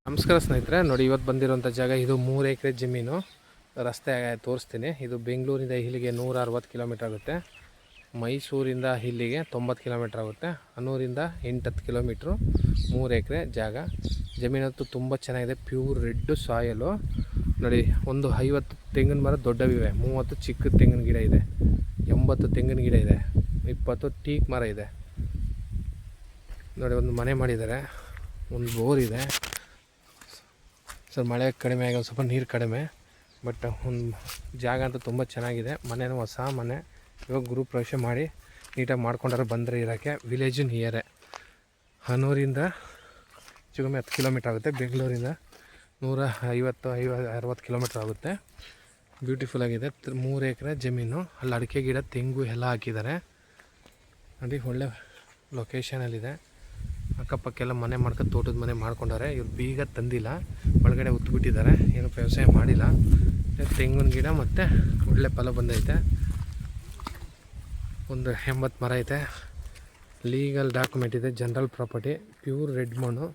ನಮಸ್ಕಾರ ಸ್ನೇಹಿತರೆ, ನೋಡಿ ಇವತ್ತು ಬಂದಿರೋಂಥ ಜಾಗ ಇದು 3 ಎಕರೆ ಜಮೀನು. ರಸ್ತೆ ತೋರಿಸ್ತೀನಿ. ಇದು ಬೆಂಗಳೂರಿಂದ ಇಲ್ಲಿಗೆ 160 ಕಿಲೋಮೀಟ್ರ್ ಆಗುತ್ತೆ. ಮೈಸೂರಿಂದ ಇಲ್ಲಿಗೆ 90 ಕಿಲೋಮೀಟ್ರ್ ಆಗುತ್ತೆ. ಹನ್ನೂರಿಂದ 8-10 ಕಿಲೋಮೀಟ್ರು. 3 ಎಕರೆ ಜಾಗ. ಜಮೀನಂತೂ ತುಂಬ ಚೆನ್ನಾಗಿದೆ. ಪ್ಯೂರ್ ರೆಡ್ ಸಾಯಲು. ನೋಡಿ, ಒಂದು 50 ತೆಂಗಿನ ಮರ ದೊಡ್ಡವಿವೆ, 30 ಚಿಕ್ಕ ತೆಂಗಿನ ಗಿಡ ಇದೆ, 80 ತೆಂಗಿನ ಗಿಡ ಇದೆ, 20 ಟೀಕ್ ಮರ ಇದೆ. ನೋಡಿ, ಒಂದು ಮನೆ ಮಾಡಿದ್ದಾರೆ, ಒಂದು ಬೋರ್ ಇದೆ. ಸರ್, ಮಳೆ ಕಡಿಮೆ ಆಗಿ ಸ್ವಲ್ಪ ನೀರು ಕಡಿಮೆ, ಬಟ್ ಒಂದು ಜಾಗ ಅಂತೂ ತುಂಬ ಚೆನ್ನಾಗಿದೆ. ಮನೆಯೂ ಹೊಸ ಮನೆ. ಇವಾಗ ಗೃಹ ಪ್ರವೇಶ ಮಾಡಿ ನೀಟಾಗಿ ಮಾಡ್ಕೊಂಡ್ರೆ ಬಂದರೆ ಇರೋಕ್ಕೆ. ವಿಲೇಜು ನಿಯರೇ. ಹನ್ನೂರಿಂದ ಹೆಚ್ಚು 10 ಕಿಲೋಮೀಟ್ರ್ ಆಗುತ್ತೆ. ಬೆಂಗಳೂರಿಂದ 150-60 ಕಿಲೋಮೀಟ್ರ್ ಆಗುತ್ತೆ. ಬ್ಯೂಟಿಫುಲ್ಲಾಗಿದೆ. 3 ಎಕರೆ ಜಮೀನು. ಅಲ್ಲಿ ಅಡಿಕೆ ಗಿಡ, ತೆಂಗು ಎಲ್ಲ ಹಾಕಿದ್ದಾರೆ. ನೋಡಿ, ಒಳ್ಳೆ ಲೊಕೇಶನಲ್ಲಿದೆ. ಅಕ್ಕಪಕ್ಕೆಲ್ಲ ಮನೆ ಮಾಡ್ಕೊಂಡು ತೋಟದ ಮನೆ ಮಾಡ್ಕೊಂಡಾರೆ. ಇವ್ರು ಬೀಗ ತಂದಿಲ್ಲ, ಒಳಗಡೆ ಉತ್ಬಿಟ್ಟಿದ್ದಾರೆ. ಏನು ವ್ಯವಸಾಯ ಮಾಡಿಲ್ಲ. ತೆಂಗಿನ ಗಿಡ ಮತ್ತು ಒಳ್ಳೆ ಫಲ ಬಂದೈತೆ. ಒಂದು 80 ಮರ ಐತೆ. ಲೀಗಲ್ ಡಾಕ್ಯುಮೆಂಟ್ ಇದೆ. General property. ಪ್ಯೂರ್ ರೆಡ್ ಮಣ್ಣು.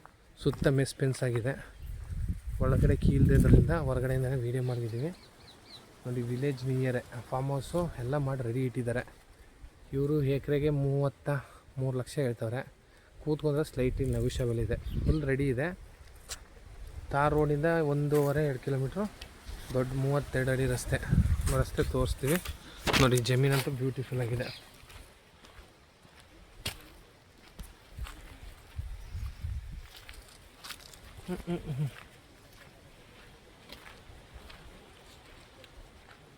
ಸುತ್ತ ಮೆಸ್ ಫೆನ್ಸ್ ಆಗಿದೆ. ಒಳಗಡೆ ಕೀಲ್ದಿದ್ದರಿಂದ ಹೊರಗಡೆಯಿಂದನೇ ವೀಡಿಯೋ ಮಾಡಿದ್ದೀವಿ. ನೋಡಿ, ವಿಲೇಜ್ ನಿಯರೇ. ಫಾರ್ಮ್ ಹೌಸು ಎಲ್ಲ ಮಾಡಿ ರೆಡಿ ಇಟ್ಟಿದ್ದಾರೆ. ಇವರು ಎಕರೆಗೆ 33 ಲಕ್ಷ ಹೇಳ್ತವ್ರೆ. ಕೂತ್ಕೊಂಡ್ರೆ ಸ್ಲೈಟ್ಲಿ ನೆಗೋಷಿಯಬಲ್ ಇದೆ. ಫುಲ್ ರೆಡಿ ಇದೆ. ತಾರ್ ರೋಡಿಂದ 1.5-2 ಕಿಲೋಮೀಟ್ರು. ದೊಡ್ಡ 32 ಅಡಿ ರಸ್ತೆ ತೋರಿಸ್ತೀವಿ. ನೋಡಿ, ಜಮೀನಂತೂ ಬ್ಯೂಟಿಫುಲ್ ಆಗಿದೆ.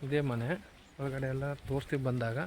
ಇದೇ ಮನೆ. ಒಳಗಡೆ ಎಲ್ಲ ತೋರಿಸ್ತೀವಿ ಬಂದಾಗ.